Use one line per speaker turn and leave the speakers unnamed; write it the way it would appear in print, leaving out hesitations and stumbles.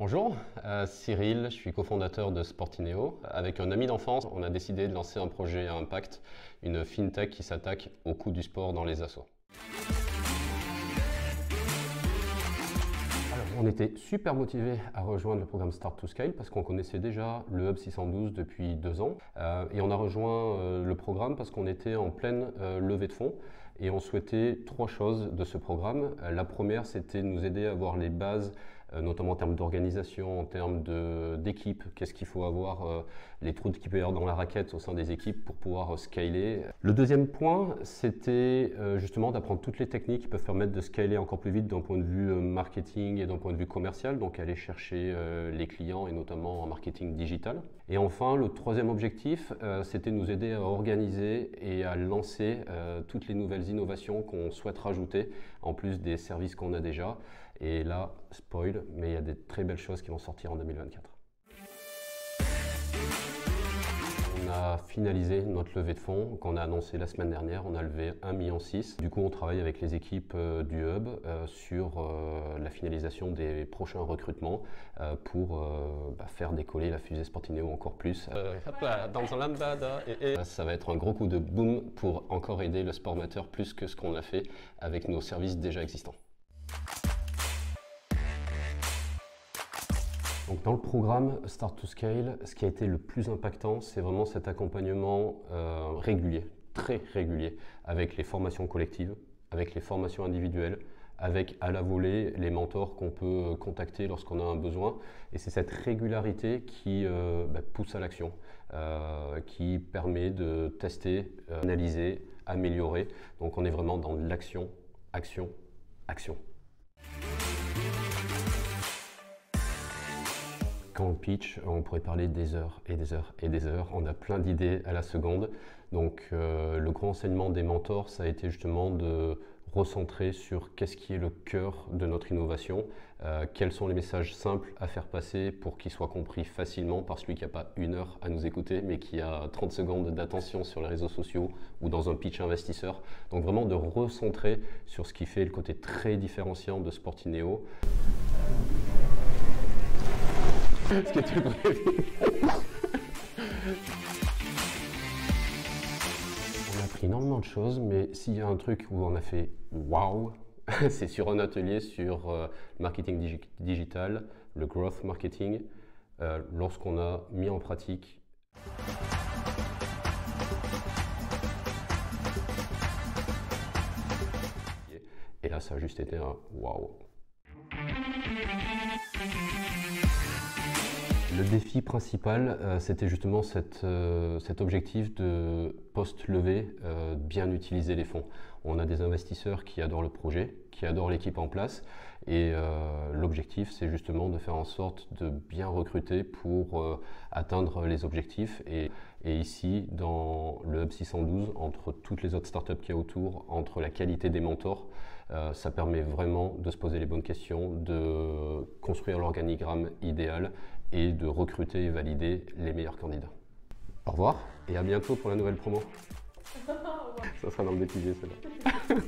Bonjour, Cyril, je suis cofondateur de Sportineo. Avec un ami d'enfance, on a décidé de lancer un projet à impact, une fintech qui s'attaque au coût du sport dans les assos. Alors, on était super motivés à rejoindre le programme Start to Scale parce qu'on connaissait déjà le Hub 612 depuis 2 ans. Et on a rejoint le programme parce qu'on était en pleine levée de fonds et on souhaitait 3 choses de ce programme. La première, c'était de nous aider à avoir les bases, notamment en termes d'organisation, en termes d'équipe, qu'est-ce qu'il faut avoir, les trous qu'il peut y avoir dans la raquette au sein des équipes pour pouvoir scaler. Le deuxième point, c'était justement d'apprendre toutes les techniques qui peuvent permettre de scaler encore plus vite d'un point de vue marketing et d'un point de vue commercial, donc aller chercher les clients et notamment en marketing digital. Et enfin, le troisième objectif, c'était de nous aider à organiser et à lancer toutes les nouvelles innovations qu'on souhaite rajouter, en plus des services qu'on a déjà. Et là, spoil, mais il y a des très belles choses qui vont sortir en 2024. On a finalisé notre levée de fonds qu'on a annoncé la semaine dernière. On a levé 1,6 million. Du coup, on travaille avec les équipes du Hub sur la finalisation des prochains recrutements pour faire décoller la fusée Sportineo encore plus. Hop là, dans un lambada. Ça va être un gros coup de boom pour encore aider le sport amateur plus que ce qu'on a fait avec nos services déjà existants. Donc dans le programme Start to Scale, ce qui a été le plus impactant, c'est vraiment cet accompagnement régulier, très régulier, avec les formations collectives, avec les formations individuelles, avec à la volée les mentors qu'on peut contacter lorsqu'on a un besoin. Et c'est cette régularité qui pousse à l'action, qui permet de tester, analyser, améliorer. Donc on est vraiment dans l'action, action, action. Quand on pitch, on pourrait parler des heures et des heures et des heures. On a plein d'idées à la seconde. Donc le grand enseignement des mentors, ça a été justement de recentrer sur qu'est-ce qui est le cœur de notre innovation, quels sont les messages simples à faire passer pour qu'ils soient compris facilement par celui qui n'a pas 1 heure à nous écouter, mais qui a 30 secondes d'attention sur les réseaux sociaux ou dans un pitch investisseur. Donc vraiment de recentrer sur ce qui fait le côté très différenciant de Sportineo. Ce qui était prévu. On a appris énormément de choses, mais s'il y a un truc où on a fait waouh, c'est sur un atelier sur le marketing digital, le growth marketing, lorsqu'on a mis en pratique. Et là, ça a juste été un waouh. Le défi principal, c'était justement cet objectif de post-levée, bien utiliser les fonds. On a des investisseurs qui adorent le projet, qui adorent l'équipe en place et l'objectif, c'est justement de faire en sorte de bien recruter pour atteindre les objectifs. Et ici, dans le Hub 612, entre toutes les autres startups qu'il y a autour, entre la qualité des mentors, ça permet vraiment de se poser les bonnes questions, de construire l'organigramme idéal et de recruter et valider les meilleurs candidats. Au revoir et à bientôt pour la nouvelle promo. Ça sera dans le bêtisier, celle-là.